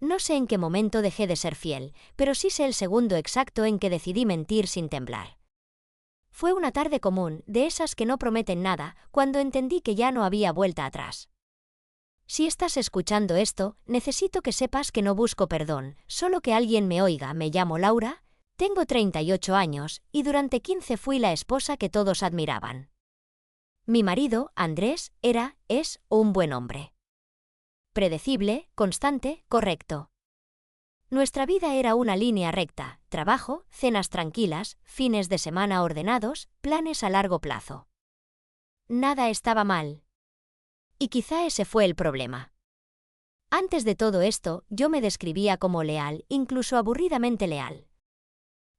No sé en qué momento dejé de ser fiel, pero sí sé el segundo exacto en que decidí mentir sin temblar. Fue una tarde común, de esas que no prometen nada, cuando entendí que ya no había vuelta atrás. Si estás escuchando esto, necesito que sepas que no busco perdón, solo que alguien me oiga. Me llamo Laura, tengo 38 años, y durante 15 fui la esposa que todos admiraban. Mi marido, Andrés, es un buen hombre. Predecible, constante, correcto. Nuestra vida era una línea recta: trabajo, cenas tranquilas, fines de semana ordenados, planes a largo plazo. Nada estaba mal. Y quizá ese fue el problema. Antes de todo esto, yo me describía como leal, incluso aburridamente leal.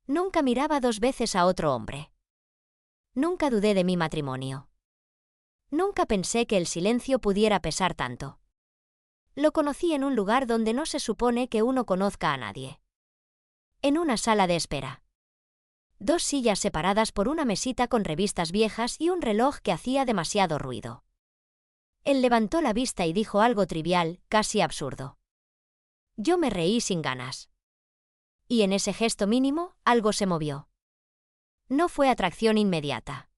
Nunca miraba 2 veces a otro hombre. Nunca dudé de mi matrimonio. Nunca pensé que el silencio pudiera pesar tanto. Lo conocí en un lugar donde no se supone que uno conozca a nadie. En una sala de espera. 2 sillas separadas por una mesita con revistas viejas y un reloj que hacía demasiado ruido. Él levantó la vista y dijo algo trivial, casi absurdo. Yo me reí sin ganas. Y en ese gesto mínimo, algo se movió. No fue atracción inmediata.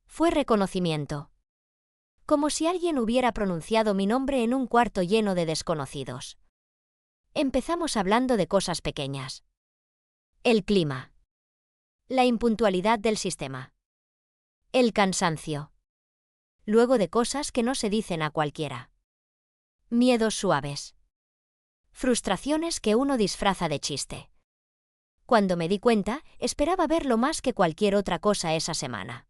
Fue reconocimiento. Como si alguien hubiera pronunciado mi nombre en un cuarto lleno de desconocidos. Empezamos hablando de cosas pequeñas. El clima. La impuntualidad del sistema. El cansancio. Luego de cosas que no se dicen a cualquiera. Miedos suaves. Frustraciones que uno disfraza de chiste. Cuando me di cuenta, esperaba verlo más que cualquier otra cosa esa semana.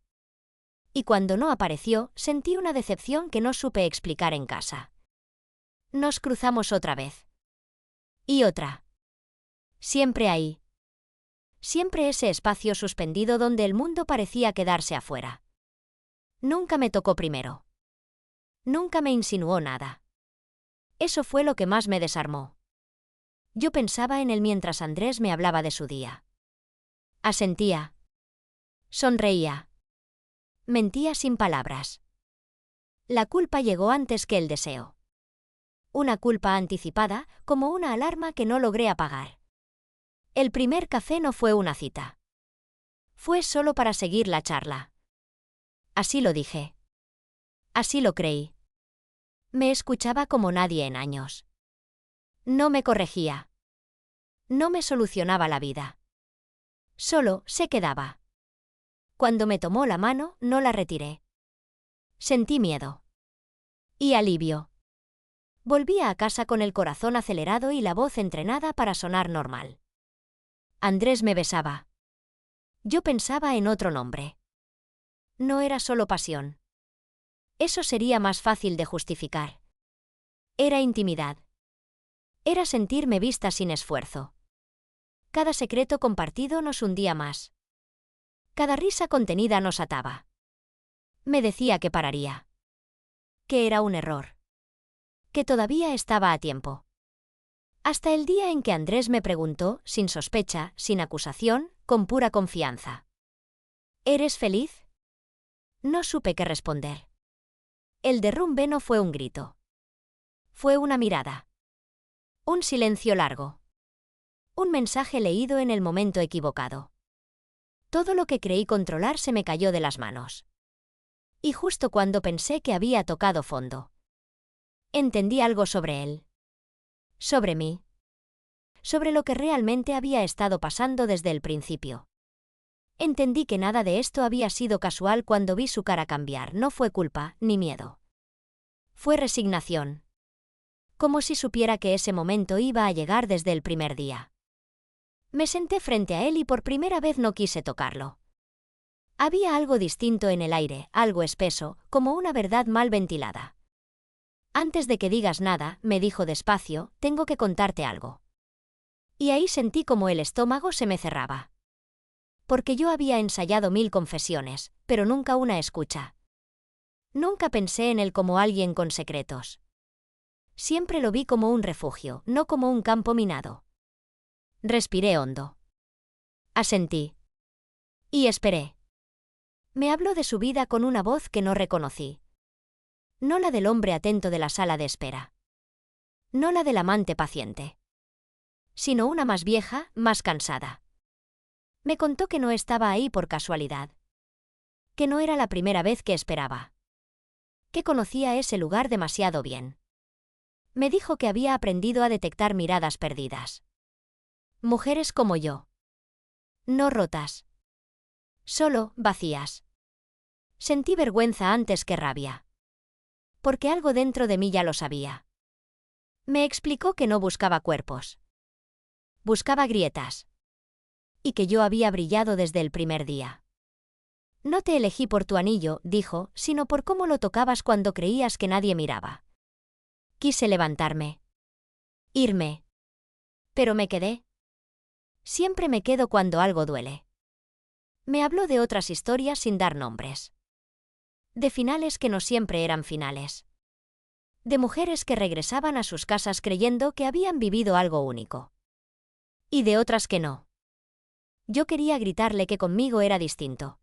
Y cuando no apareció, sentí una decepción que no supe explicar en casa. Nos cruzamos otra vez. Y otra. Siempre ahí. Siempre ese espacio suspendido donde el mundo parecía quedarse afuera. Nunca me tocó primero. Nunca me insinuó nada. Eso fue lo que más me desarmó. Yo pensaba en él mientras Andrés me hablaba de su día. Asentía. Sonreía. Mentía sin palabras. La culpa llegó antes que el deseo. Una culpa anticipada, como una alarma que no logré apagar. El primer café no fue una cita. Fue solo para seguir la charla. Así lo dije. Así lo creí. Me escuchaba como nadie en años. No me corregía. No me solucionaba la vida. Solo se quedaba. Cuando me tomó la mano, no la retiré. Sentí miedo. Y alivio. Volvía a casa con el corazón acelerado y la voz entrenada para sonar normal. Andrés me besaba. Yo pensaba en otro nombre. No era solo pasión. Eso sería más fácil de justificar. Era intimidad. Era sentirme vista sin esfuerzo. Cada secreto compartido nos hundía más. Cada risa contenida nos ataba. Me decía que pararía. Que era un error. Que todavía estaba a tiempo. Hasta el día en que Andrés me preguntó, sin sospecha, sin acusación, con pura confianza. ¿Eres feliz? No supe qué responder. El derrumbe no fue un grito. Fue una mirada. Un silencio largo. Un mensaje leído en el momento equivocado. Todo lo que creí controlar se me cayó de las manos. Y justo cuando pensé que había tocado fondo. Entendí algo sobre él. Sobre mí. Sobre lo que realmente había estado pasando desde el principio. Entendí que nada de esto había sido casual cuando vi su cara cambiar. No fue culpa, ni miedo. Fue resignación. Como si supiera que ese momento iba a llegar desde el primer día. Me senté frente a él y por primera vez no quise tocarlo. Había algo distinto en el aire, algo espeso, como una verdad mal ventilada. Antes de que digas nada, me dijo despacio, tengo que contarte algo. Y ahí sentí como el estómago se me cerraba. Porque yo había ensayado 1000 confesiones, pero nunca una escucha. Nunca pensé en él como alguien con secretos. Siempre lo vi como un refugio, no como un campo minado. Respiré hondo. Asentí. Y esperé. Me habló de su vida con una voz que no reconocí. No la del hombre atento de la sala de espera. No la del amante paciente, sino una más vieja, más cansada. Me contó que no estaba ahí por casualidad, que no era la primera vez que esperaba, que conocía ese lugar demasiado bien. Me dijo que había aprendido a detectar miradas perdidas. Mujeres como yo. No rotas. Solo vacías. Sentí vergüenza antes que rabia. Porque algo dentro de mí ya lo sabía. Me explicó que no buscaba cuerpos. Buscaba grietas. Y que yo había brillado desde el primer día. No te elegí por tu anillo, dijo, sino por cómo lo tocabas cuando creías que nadie miraba. Quise levantarme. Irme. Pero me quedé. Siempre me quedo cuando algo duele. Me habló de otras historias sin dar nombres. De finales que no siempre eran finales. De mujeres que regresaban a sus casas creyendo que habían vivido algo único. Y de otras que no. Yo quería gritarle que conmigo era distinto.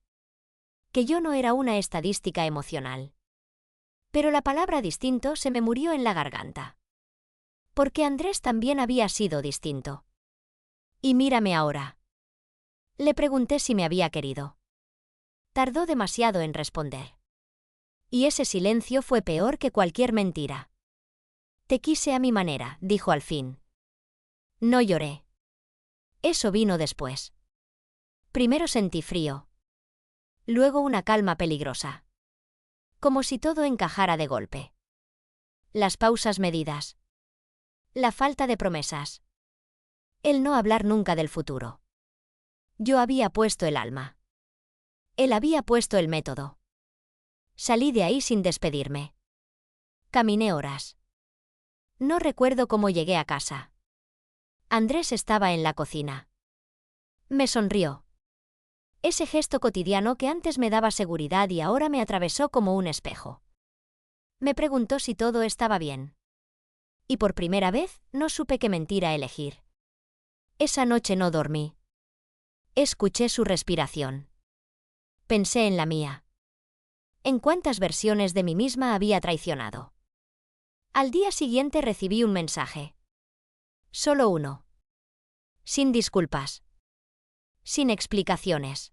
Que yo no era una estadística emocional. Pero la palabra distinto se me murió en la garganta. Porque Andrés también había sido distinto. Y mírame ahora. Le pregunté si me había querido. Tardó demasiado en responder. Y ese silencio fue peor que cualquier mentira. Te quise a mi manera, dijo al fin. No lloré. Eso vino después. Primero sentí frío. Luego una calma peligrosa. Como si todo encajara de golpe. Las pausas medidas. La falta de promesas. El no hablar nunca del futuro. Yo había puesto el alma. Él había puesto el método. Salí de ahí sin despedirme. Caminé horas. No recuerdo cómo llegué a casa. Andrés estaba en la cocina. Me sonrió. Ese gesto cotidiano que antes me daba seguridad y ahora me atravesó como un espejo. Me preguntó si todo estaba bien. Y por primera vez no supe qué mentira elegir. Esa noche no dormí. Escuché su respiración. Pensé en la mía. En cuántas versiones de mí misma había traicionado. Al día siguiente recibí un mensaje. Solo uno. Sin disculpas. Sin explicaciones.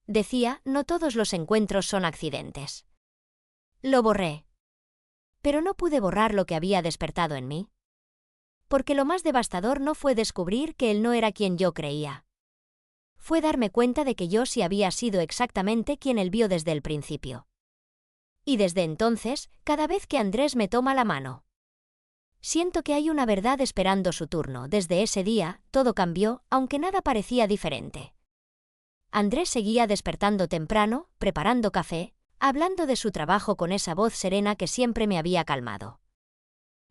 Decía, no todos los encuentros son accidentes. Lo borré. Pero no pude borrar lo que había despertado en mí. Porque lo más devastador no fue descubrir que él no era quien yo creía. Fue darme cuenta de que yo sí había sido exactamente quien él vio desde el principio. Y desde entonces, cada vez que Andrés me toma la mano, siento que hay una verdad esperando su turno. Desde ese día, todo cambió, aunque nada parecía diferente. Andrés seguía despertando temprano, preparando café, hablando de su trabajo con esa voz serena que siempre me había calmado.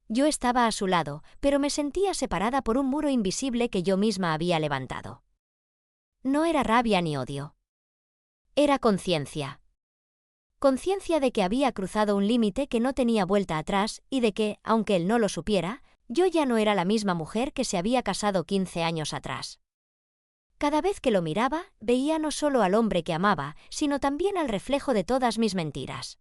Yo estaba a su lado, pero me sentía separada por un muro invisible que yo misma había levantado. No era rabia ni odio. Era conciencia. Conciencia de que había cruzado un límite que no tenía vuelta atrás y de que, aunque él no lo supiera, yo ya no era la misma mujer que se había casado 15 años atrás. Cada vez que lo miraba, veía no solo al hombre que amaba, sino también al reflejo de todas mis mentiras.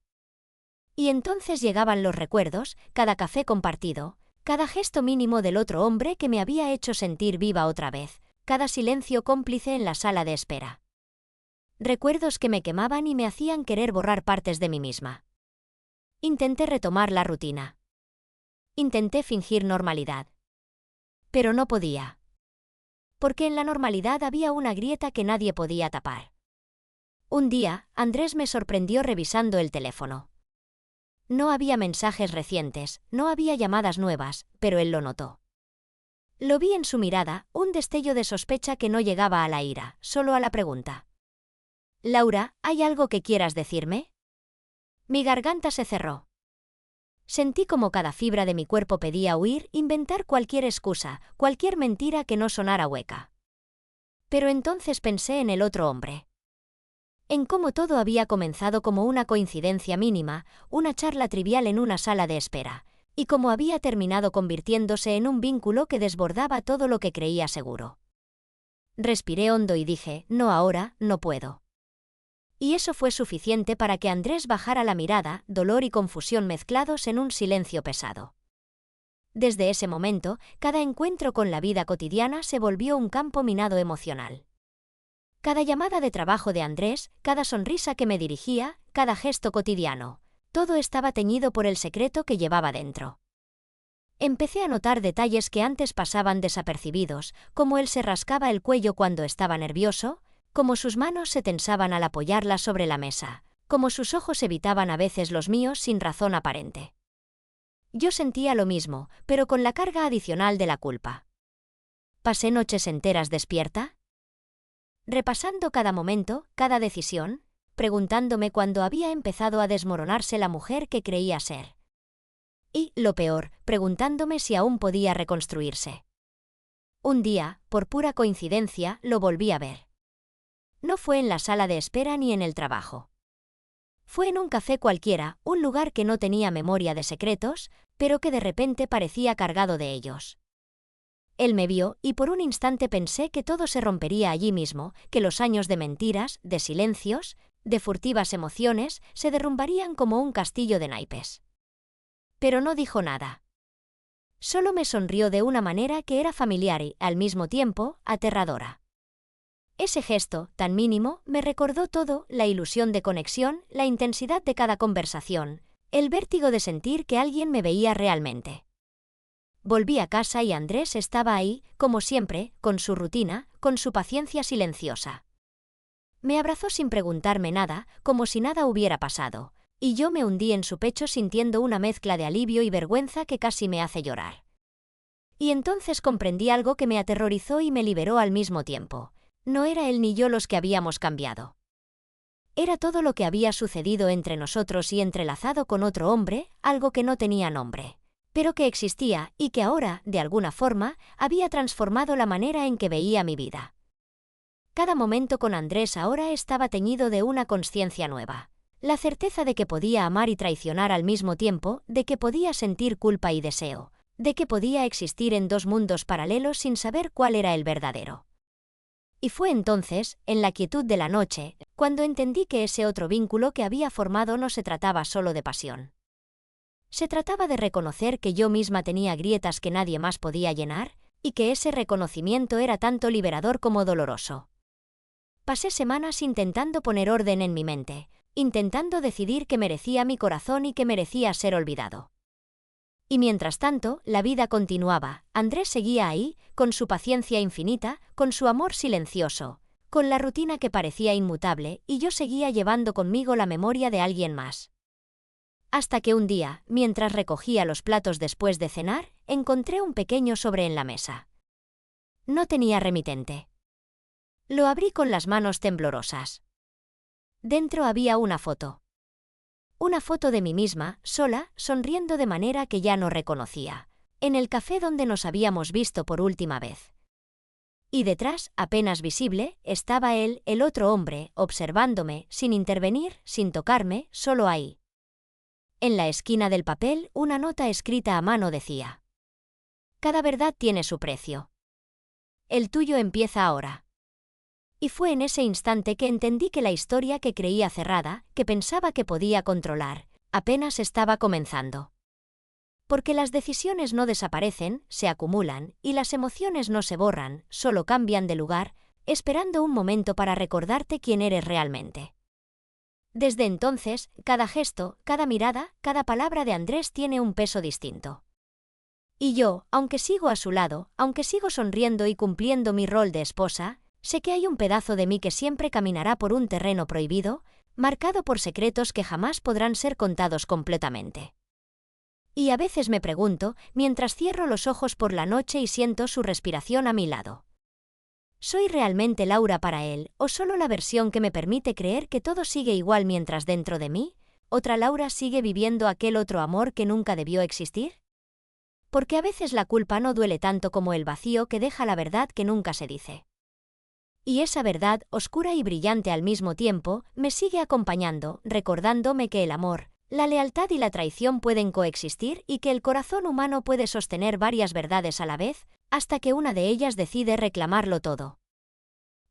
Y entonces llegaban los recuerdos, cada café compartido, cada gesto mínimo del otro hombre que me había hecho sentir viva otra vez, cada silencio cómplice en la sala de espera. Recuerdos que me quemaban y me hacían querer borrar partes de mí misma. Intenté retomar la rutina. Intenté fingir normalidad. Pero no podía. Porque en la normalidad había una grieta que nadie podía tapar. Un día, Andrés me sorprendió revisando el teléfono. No había mensajes recientes, no había llamadas nuevas, pero él lo notó. Lo vi en su mirada, un destello de sospecha que no llegaba a la ira, solo a la pregunta. Laura, ¿hay algo que quieras decirme? Mi garganta se cerró. Sentí como cada fibra de mi cuerpo pedía huir, inventar cualquier excusa, cualquier mentira que no sonara hueca. Pero entonces pensé en el otro hombre. En cómo todo había comenzado como una coincidencia mínima, una charla trivial en una sala de espera, y cómo había terminado convirtiéndose en un vínculo que desbordaba todo lo que creía seguro. Respiré hondo y dije, no ahora, no puedo. Y eso fue suficiente para que Andrés bajara la mirada, dolor y confusión mezclados en un silencio pesado. Desde ese momento, cada encuentro con la vida cotidiana se volvió un campo minado emocional. Cada llamada de trabajo de Andrés, cada sonrisa que me dirigía, cada gesto cotidiano, todo estaba teñido por el secreto que llevaba dentro. Empecé a notar detalles que antes pasaban desapercibidos, como él se rascaba el cuello cuando estaba nervioso, como sus manos se tensaban al apoyarlas sobre la mesa, como sus ojos evitaban a veces los míos sin razón aparente. Yo sentía lo mismo, pero con la carga adicional de la culpa. ¿Pasé noches enteras despierta? Repasando cada momento, cada decisión, preguntándome cuándo había empezado a desmoronarse la mujer que creía ser. Y, lo peor, preguntándome si aún podía reconstruirse. Un día, por pura coincidencia, lo volví a ver. No fue en la sala de espera ni en el trabajo. Fue en un café cualquiera, un lugar que no tenía memoria de secretos, pero que de repente parecía cargado de ellos. Él me vio y por un instante pensé que todo se rompería allí mismo, que los años de mentiras, de silencios, de furtivas emociones, se derrumbarían como un castillo de naipes. Pero no dijo nada. Solo me sonrió de una manera que era familiar y, al mismo tiempo, aterradora. Ese gesto, tan mínimo, me recordó todo, la ilusión de conexión, la intensidad de cada conversación, el vértigo de sentir que alguien me veía realmente. Volví a casa y Andrés estaba ahí, como siempre, con su rutina, con su paciencia silenciosa. Me abrazó sin preguntarme nada, como si nada hubiera pasado, y yo me hundí en su pecho sintiendo una mezcla de alivio y vergüenza que casi me hace llorar. Y entonces comprendí algo que me aterrorizó y me liberó al mismo tiempo. No era él ni yo los que habíamos cambiado. Era todo lo que había sucedido entre nosotros y entrelazado con otro hombre, algo que no tenía nombre, pero que existía y que ahora, de alguna forma, había transformado la manera en que veía mi vida. Cada momento con Andrés ahora estaba teñido de una consciencia nueva. La certeza de que podía amar y traicionar al mismo tiempo, de que podía sentir culpa y deseo, de que podía existir en dos mundos paralelos sin saber cuál era el verdadero. Y fue entonces, en la quietud de la noche, cuando entendí que ese otro vínculo que había formado no se trataba solo de pasión. Se trataba de reconocer que yo misma tenía grietas que nadie más podía llenar, y que ese reconocimiento era tanto liberador como doloroso. Pasé semanas intentando poner orden en mi mente, intentando decidir qué merecía mi corazón y qué merecía ser olvidado. Y mientras tanto, la vida continuaba, Andrés seguía ahí, con su paciencia infinita, con su amor silencioso, con la rutina que parecía inmutable, y yo seguía llevando conmigo la memoria de alguien más. Hasta que un día, mientras recogía los platos después de cenar, encontré un pequeño sobre en la mesa. No tenía remitente. Lo abrí con las manos temblorosas. Dentro había una foto. Una foto de mí misma, sola, sonriendo de manera que ya no reconocía, en el café donde nos habíamos visto por última vez. Y detrás, apenas visible, estaba él, el otro hombre, observándome, sin intervenir, sin tocarme, solo ahí. En la esquina del papel, una nota escrita a mano decía: «Cada verdad tiene su precio. El tuyo empieza ahora». Y fue en ese instante que entendí que la historia que creía cerrada, que pensaba que podía controlar, apenas estaba comenzando. Porque las decisiones no desaparecen, se acumulan, y las emociones no se borran, solo cambian de lugar, esperando un momento para recordarte quién eres realmente. Desde entonces, cada gesto, cada mirada, cada palabra de Andrés tiene un peso distinto. Y yo, aunque sigo a su lado, aunque sigo sonriendo y cumpliendo mi rol de esposa, sé que hay un pedazo de mí que siempre caminará por un terreno prohibido, marcado por secretos que jamás podrán ser contados completamente. Y a veces me pregunto, mientras cierro los ojos por la noche y siento su respiración a mi lado: ¿soy realmente Laura para él, o solo la versión que me permite creer que todo sigue igual mientras dentro de mí, otra Laura sigue viviendo aquel otro amor que nunca debió existir? Porque a veces la culpa no duele tanto como el vacío que deja la verdad que nunca se dice. Y esa verdad, oscura y brillante al mismo tiempo, me sigue acompañando, recordándome que el amor, la lealtad y la traición pueden coexistir y que el corazón humano puede sostener varias verdades a la vez, hasta que una de ellas decide reclamarlo todo.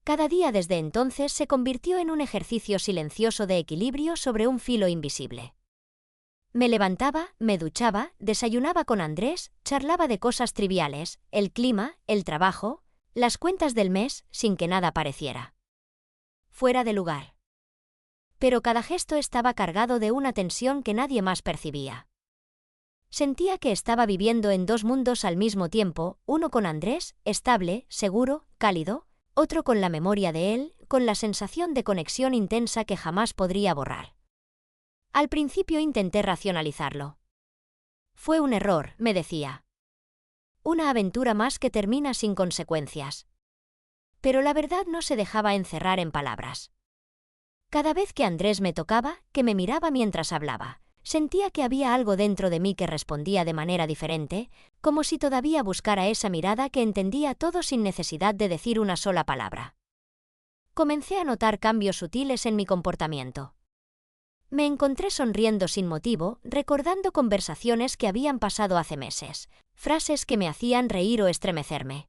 Cada día desde entonces se convirtió en un ejercicio silencioso de equilibrio sobre un filo invisible. Me levantaba, me duchaba, desayunaba con Andrés, charlaba de cosas triviales, el clima, el trabajo, las cuentas del mes, sin que nada pareciera fuera de lugar. Pero cada gesto estaba cargado de una tensión que nadie más percibía. Sentía que estaba viviendo en dos mundos al mismo tiempo, uno con Andrés, estable, seguro, cálido, otro con la memoria de él, con la sensación de conexión intensa que jamás podría borrar. Al principio intenté racionalizarlo. Fue un error, me decía. Una aventura más que termina sin consecuencias. Pero la verdad no se dejaba encerrar en palabras. Cada vez que Andrés me tocaba, que me miraba mientras hablaba, sentía que había algo dentro de mí que respondía de manera diferente, como si todavía buscara esa mirada que entendía todo sin necesidad de decir una sola palabra. Comencé a notar cambios sutiles en mi comportamiento. Me encontré sonriendo sin motivo, recordando conversaciones que habían pasado hace meses, frases que me hacían reír o estremecerme.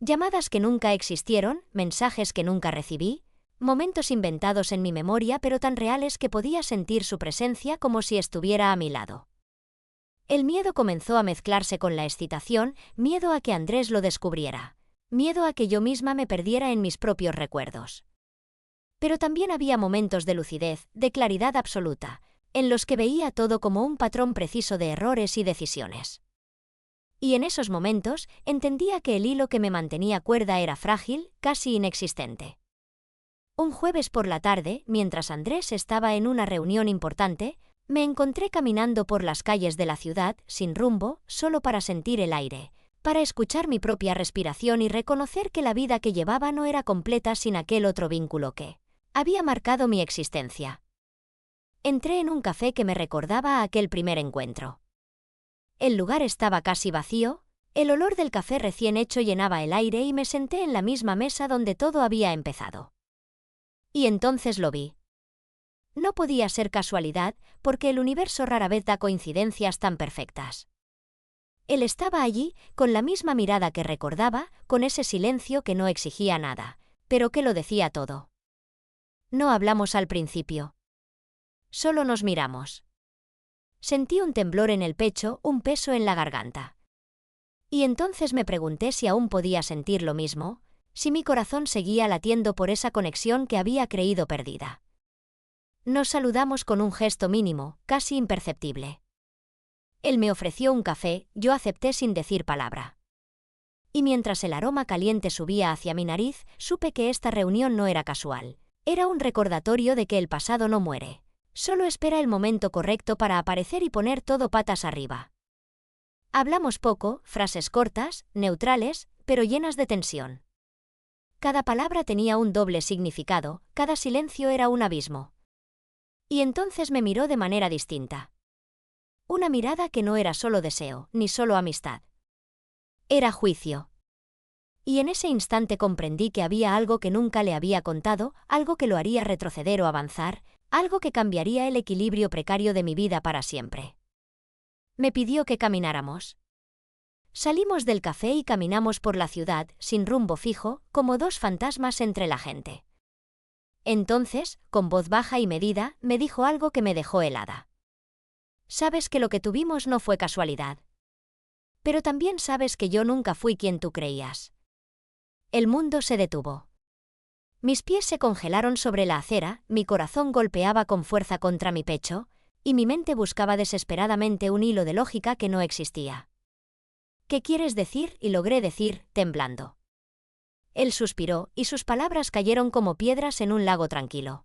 Llamadas que nunca existieron, mensajes que nunca recibí, momentos inventados en mi memoria pero tan reales que podía sentir su presencia como si estuviera a mi lado. El miedo comenzó a mezclarse con la excitación, miedo a que Andrés lo descubriera, miedo a que yo misma me perdiera en mis propios recuerdos. Pero también había momentos de lucidez, de claridad absoluta, en los que veía todo como un patrón preciso de errores y decisiones. Y en esos momentos entendía que el hilo que me mantenía cuerda era frágil, casi inexistente. Un jueves por la tarde, mientras Andrés estaba en una reunión importante, me encontré caminando por las calles de la ciudad, sin rumbo, solo para sentir el aire, para escuchar mi propia respiración y reconocer que la vida que llevaba no era completa sin aquel otro vínculo que había marcado mi existencia. Entré en un café que me recordaba a aquel primer encuentro. El lugar estaba casi vacío, el olor del café recién hecho llenaba el aire y me senté en la misma mesa donde todo había empezado. Y entonces lo vi. No podía ser casualidad, porque el universo rara vez da coincidencias tan perfectas. Él estaba allí, con la misma mirada que recordaba, con ese silencio que no exigía nada, pero que lo decía todo. No hablamos al principio. Solo nos miramos. Sentí un temblor en el pecho, un peso en la garganta. Y entonces me pregunté si aún podía sentir lo mismo, si mi corazón seguía latiendo por esa conexión que había creído perdida. Nos saludamos con un gesto mínimo, casi imperceptible. Él me ofreció un café, yo acepté sin decir palabra. Y mientras el aroma caliente subía hacia mi nariz, supe que esta reunión no era casual. Era un recordatorio de que el pasado no muere. Solo espera el momento correcto para aparecer y poner todo patas arriba. Hablamos poco, frases cortas, neutrales, pero llenas de tensión. Cada palabra tenía un doble significado, cada silencio era un abismo. Y entonces me miró de manera distinta. Una mirada que no era solo deseo, ni solo amistad. Era juicio. Y en ese instante comprendí que había algo que nunca le había contado, algo que lo haría retroceder o avanzar, algo que cambiaría el equilibrio precario de mi vida para siempre. Me pidió que camináramos. Salimos del café y caminamos por la ciudad, sin rumbo fijo, como dos fantasmas entre la gente. Entonces, con voz baja y medida, me dijo algo que me dejó helada. Sabes que lo que tuvimos no fue casualidad. Pero también sabes que yo nunca fui quien tú creías. El mundo se detuvo. Mis pies se congelaron sobre la acera, mi corazón golpeaba con fuerza contra mi pecho, y mi mente buscaba desesperadamente un hilo de lógica que no existía. ¿Qué quieres decir? Y logré decir, temblando. Él suspiró, y sus palabras cayeron como piedras en un lago tranquilo.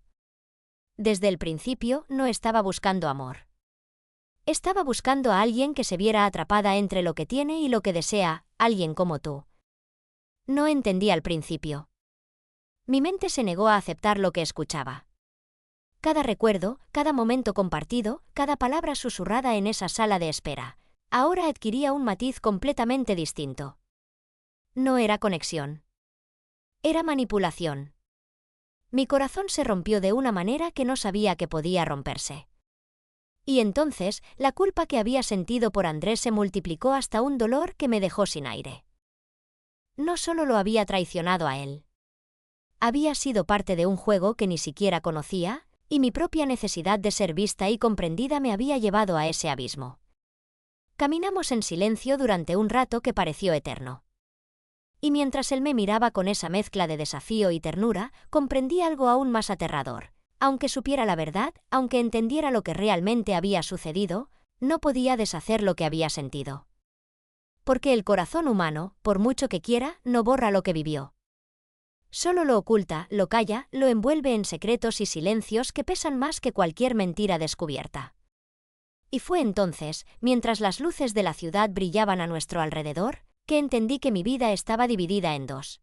Desde el principio no estaba buscando amor. Estaba buscando a alguien que se viera atrapada entre lo que tiene y lo que desea, alguien como tú. No entendí al principio. Mi mente se negó a aceptar lo que escuchaba. Cada recuerdo, cada momento compartido, cada palabra susurrada en esa sala de espera, ahora adquiría un matiz completamente distinto. No era conexión. Era manipulación. Mi corazón se rompió de una manera que no sabía que podía romperse. Y entonces, la culpa que había sentido por Andrés se multiplicó hasta un dolor que me dejó sin aire. No solo lo había traicionado a él. Había sido parte de un juego que ni siquiera conocía, Y mi propia necesidad de ser vista y comprendida me había llevado a ese abismo. Caminamos en silencio durante un rato que pareció eterno. Y mientras él me miraba con esa mezcla de desafío y ternura, comprendí algo aún más aterrador. Aunque supiera la verdad, aunque entendiera lo que realmente había sucedido, no podía deshacer lo que había sentido. Porque el corazón humano, por mucho que quiera, no borra lo que vivió. Solo lo oculta, lo calla, lo envuelve en secretos y silencios que pesan más que cualquier mentira descubierta. Y fue entonces, mientras las luces de la ciudad brillaban a nuestro alrededor, que entendí que mi vida estaba dividida en dos.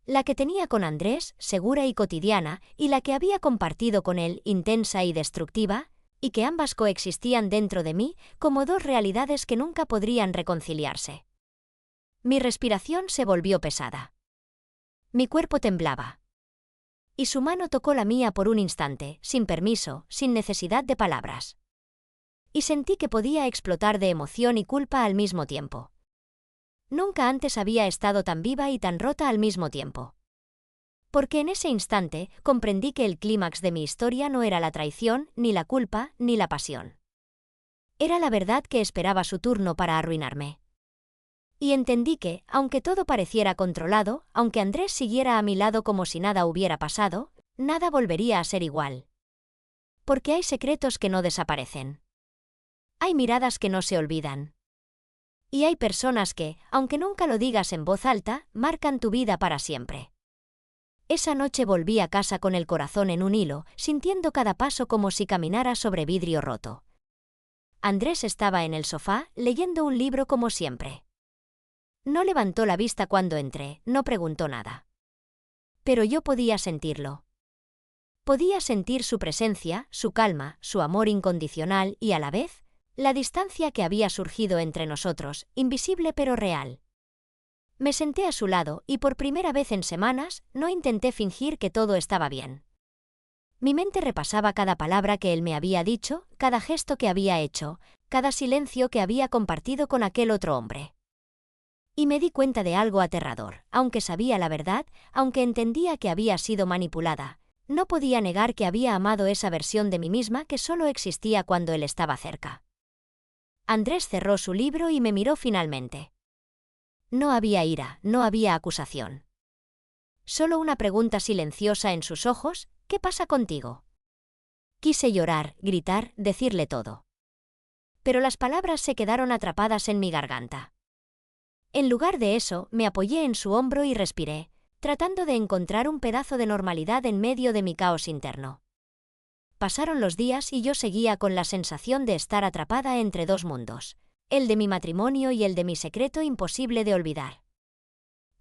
La que tenía con Andrés, segura y cotidiana, y la que había compartido con él, intensa y destructiva, y que ambas coexistían dentro de mí como dos realidades que nunca podrían reconciliarse. Mi respiración se volvió pesada. Mi cuerpo temblaba. Y su mano tocó la mía por un instante, sin permiso, sin necesidad de palabras. Y sentí que podía explotar de emoción y culpa al mismo tiempo. Nunca antes había estado tan viva y tan rota al mismo tiempo. Porque en ese instante comprendí que el clímax de mi historia no era la traición, ni la culpa, ni la pasión. Era la verdad que esperaba su turno para arruinarme. Y entendí que, aunque todo pareciera controlado, aunque Andrés siguiera a mi lado como si nada hubiera pasado, nada volvería a ser igual. Porque hay secretos que no desaparecen. Hay miradas que no se olvidan. Y hay personas que, aunque nunca lo digas en voz alta, marcan tu vida para siempre. Esa noche volví a casa con el corazón en un hilo, sintiendo cada paso como si caminara sobre vidrio roto. Andrés estaba en el sofá, leyendo un libro como siempre. No levantó la vista cuando entré, no preguntó nada. Pero yo podía sentirlo. Podía sentir su presencia, su calma, su amor incondicional y, a la vez, la distancia que había surgido entre nosotros, invisible pero real. Me senté a su lado y por primera vez en semanas no intenté fingir que todo estaba bien. Mi mente repasaba cada palabra que él me había dicho, cada gesto que había hecho, cada silencio que había compartido con aquel otro hombre. Y me di cuenta de algo aterrador, aunque sabía la verdad, aunque entendía que había sido manipulada. No podía negar que había amado esa versión de mí misma que solo existía cuando él estaba cerca. Andrés cerró su libro y me miró finalmente. No había ira, no había acusación. Solo una pregunta silenciosa en sus ojos: ¿qué pasa contigo? Quise llorar, gritar, decirle todo. Pero las palabras se quedaron atrapadas en mi garganta. En lugar de eso, me apoyé en su hombro y respiré, tratando de encontrar un pedazo de normalidad en medio de mi caos interno. Pasaron los días y yo seguía con la sensación de estar atrapada entre dos mundos, el de mi matrimonio y el de mi secreto imposible de olvidar.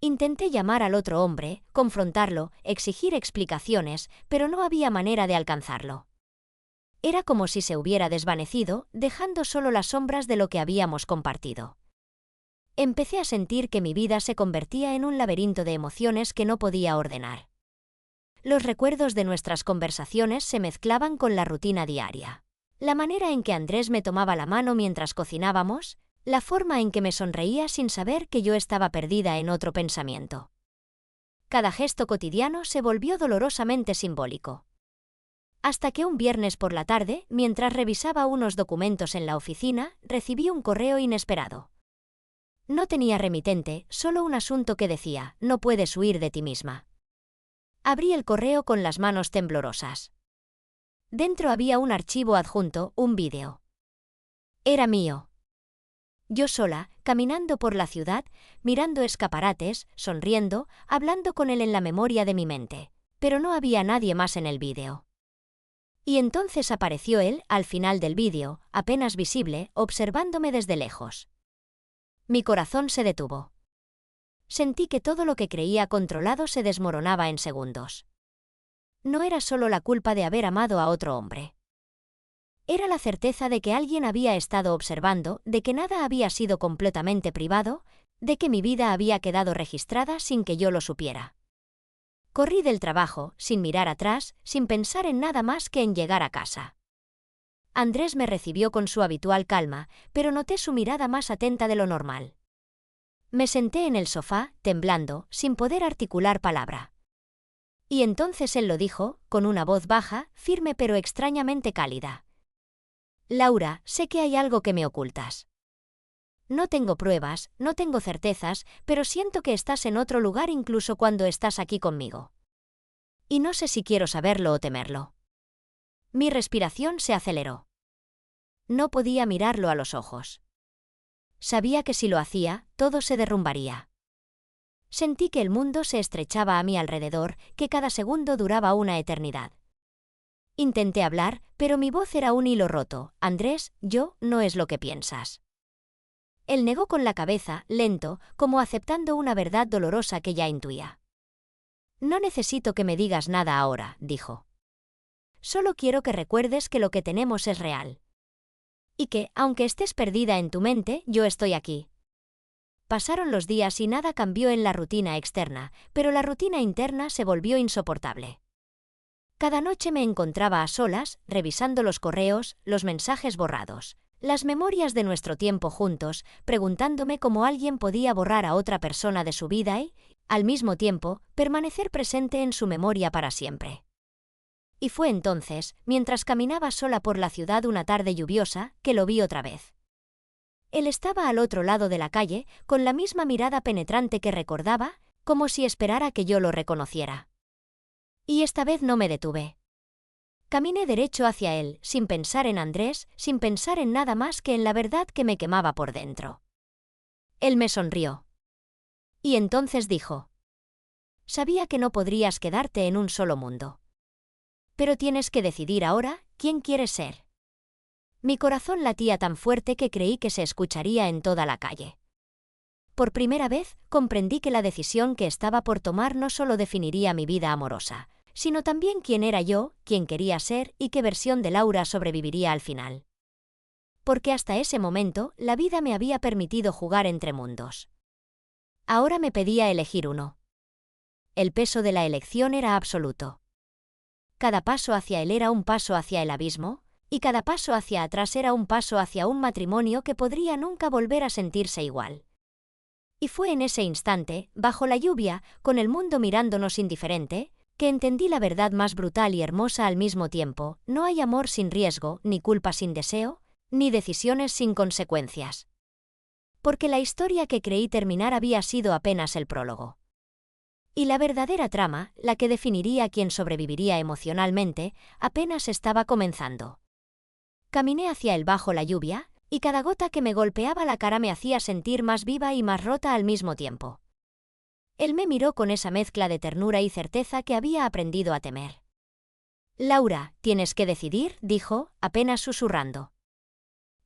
Intenté llamar al otro hombre, confrontarlo, exigir explicaciones, pero no había manera de alcanzarlo. Era como si se hubiera desvanecido, dejando solo las sombras de lo que habíamos compartido. Empecé a sentir que mi vida se convertía en un laberinto de emociones que no podía ordenar. Los recuerdos de nuestras conversaciones se mezclaban con la rutina diaria. La manera en que Andrés me tomaba la mano mientras cocinábamos, la forma en que me sonreía sin saber que yo estaba perdida en otro pensamiento. Cada gesto cotidiano se volvió dolorosamente simbólico. Hasta que un viernes por la tarde, mientras revisaba unos documentos en la oficina, recibí un correo inesperado. No tenía remitente, solo un asunto que decía: no puedes huir de ti misma. Abrí el correo con las manos temblorosas. Dentro había un archivo adjunto, un vídeo. Era mío. Yo sola, caminando por la ciudad, mirando escaparates, sonriendo, hablando con él en la memoria de mi mente. Pero no había nadie más en el vídeo. Y entonces apareció él, al final del vídeo, apenas visible, observándome desde lejos. Mi corazón se detuvo. Sentí que todo lo que creía controlado se desmoronaba en segundos. No era solo la culpa de haber amado a otro hombre. Era la certeza de que alguien había estado observando, de que nada había sido completamente privado, de que mi vida había quedado registrada sin que yo lo supiera. Corrí del trabajo, sin mirar atrás, sin pensar en nada más que en llegar a casa. Andrés me recibió con su habitual calma, pero noté su mirada más atenta de lo normal. Me senté en el sofá, temblando, sin poder articular palabra. Y entonces él lo dijo, con una voz baja, firme pero extrañamente cálida. Laura, sé que hay algo que me ocultas. No tengo pruebas, no tengo certezas, pero siento que estás en otro lugar incluso cuando estás aquí conmigo. Y no sé si quiero saberlo o temerlo. Mi respiración se aceleró. No podía mirarlo a los ojos. Sabía que si lo hacía, todo se derrumbaría. Sentí que el mundo se estrechaba a mi alrededor, que cada segundo duraba una eternidad. Intenté hablar, pero mi voz era un hilo roto. Andrés, yo, no es lo que piensas. Él negó con la cabeza, lento, como aceptando una verdad dolorosa que ya intuía. No necesito que me digas nada ahora, dijo. Solo quiero que recuerdes que lo que tenemos es real. Y que, aunque estés perdida en tu mente, yo estoy aquí. Pasaron los días y nada cambió en la rutina externa, pero la rutina interna se volvió insoportable. Cada noche me encontraba a solas, revisando los correos, los mensajes borrados, las memorias de nuestro tiempo juntos, preguntándome cómo alguien podía borrar a otra persona de su vida y, al mismo tiempo, permanecer presente en su memoria para siempre. Y fue entonces, mientras caminaba sola por la ciudad una tarde lluviosa, que lo vi otra vez. Él estaba al otro lado de la calle, con la misma mirada penetrante que recordaba, como si esperara que yo lo reconociera. Y esta vez no me detuve. Caminé derecho hacia él, sin pensar en Andrés, sin pensar en nada más que en la verdad que me quemaba por dentro. Él me sonrió. Y entonces dijo: sabía que no podrías quedarte en un solo mundo. Pero tienes que decidir ahora quién quieres ser. Mi corazón latía tan fuerte que creí que se escucharía en toda la calle. Por primera vez, comprendí que la decisión que estaba por tomar no solo definiría mi vida amorosa, sino también quién era yo, quién quería ser y qué versión de Laura sobreviviría al final. Porque hasta ese momento, la vida me había permitido jugar entre mundos. Ahora me pedía elegir uno. El peso de la elección era absoluto. Cada paso hacia él era un paso hacia el abismo, y cada paso hacia atrás era un paso hacia un matrimonio que podría nunca volver a sentirse igual. Y fue en ese instante, bajo la lluvia, con el mundo mirándonos indiferente, que entendí la verdad más brutal y hermosa al mismo tiempo: no hay amor sin riesgo, ni culpa sin deseo, ni decisiones sin consecuencias. Porque la historia que creí terminar había sido apenas el prólogo. Y la verdadera trama, la que definiría quién sobreviviría emocionalmente, apenas estaba comenzando. Caminé hacia él bajo la lluvia, y cada gota que me golpeaba la cara me hacía sentir más viva y más rota al mismo tiempo. Él me miró con esa mezcla de ternura y certeza que había aprendido a temer. Laura, tienes que decidir, dijo, apenas susurrando.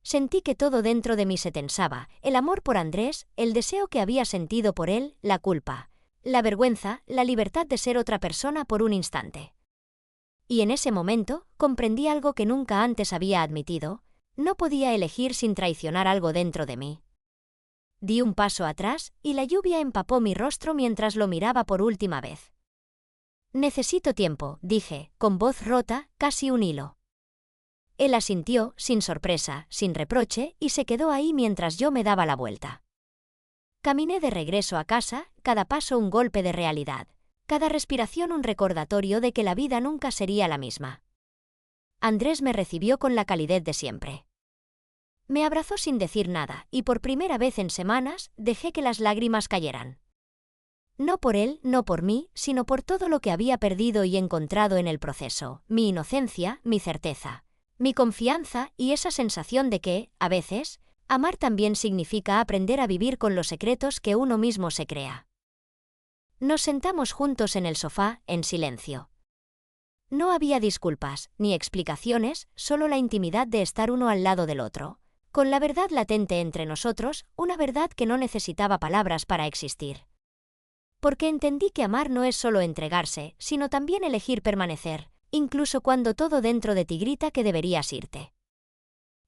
Sentí que todo dentro de mí se tensaba: el amor por Andrés, el deseo que había sentido por él, la culpa, la vergüenza, la libertad de ser otra persona por un instante. Y en ese momento, comprendí algo que nunca antes había admitido: no podía elegir sin traicionar algo dentro de mí. Di un paso atrás, y la lluvia empapó mi rostro mientras lo miraba por última vez. Necesito tiempo, dije, con voz rota, casi un hilo. Él asintió, sin sorpresa, sin reproche, y se quedó ahí mientras yo me daba la vuelta. Caminé de regreso a casa, cada paso un golpe de realidad, cada respiración un recordatorio de que la vida nunca sería la misma. Andrés me recibió con la calidez de siempre. Me abrazó sin decir nada, y por primera vez en semanas, dejé que las lágrimas cayeran. No por él, no por mí, sino por todo lo que había perdido y encontrado en el proceso: mi inocencia, mi certeza, mi confianza y esa sensación de que, a veces, amar también significa aprender a vivir con los secretos que uno mismo se crea. Nos sentamos juntos en el sofá, en silencio. No había disculpas, ni explicaciones, solo la intimidad de estar uno al lado del otro, con la verdad latente entre nosotros, una verdad que no necesitaba palabras para existir. Porque entendí que amar no es solo entregarse, sino también elegir permanecer, incluso cuando todo dentro de ti grita que deberías irte.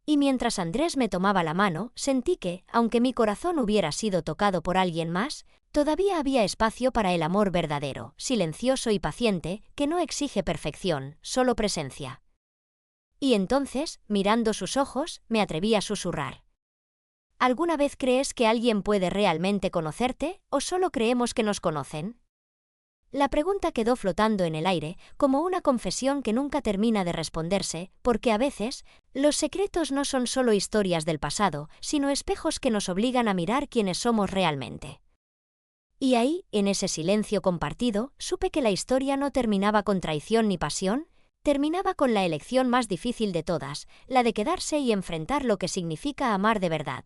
Y mientras Andrés me tomaba la mano, sentí que, aunque mi corazón hubiera sido tocado por alguien más, todavía había espacio para el amor verdadero, silencioso y paciente, que no exige perfección, solo presencia. Y entonces, mirando sus ojos, me atreví a susurrar: ¿alguna vez crees que alguien puede realmente conocerte, o solo creemos que nos conocen? La pregunta quedó flotando en el aire, como una confesión que nunca termina de responderse, porque a veces, los secretos no son solo historias del pasado, sino espejos que nos obligan a mirar quiénes somos realmente. Y ahí, en ese silencio compartido, supe que la historia no terminaba con traición ni pasión, terminaba con la elección más difícil de todas, la de quedarse y enfrentar lo que significa amar de verdad.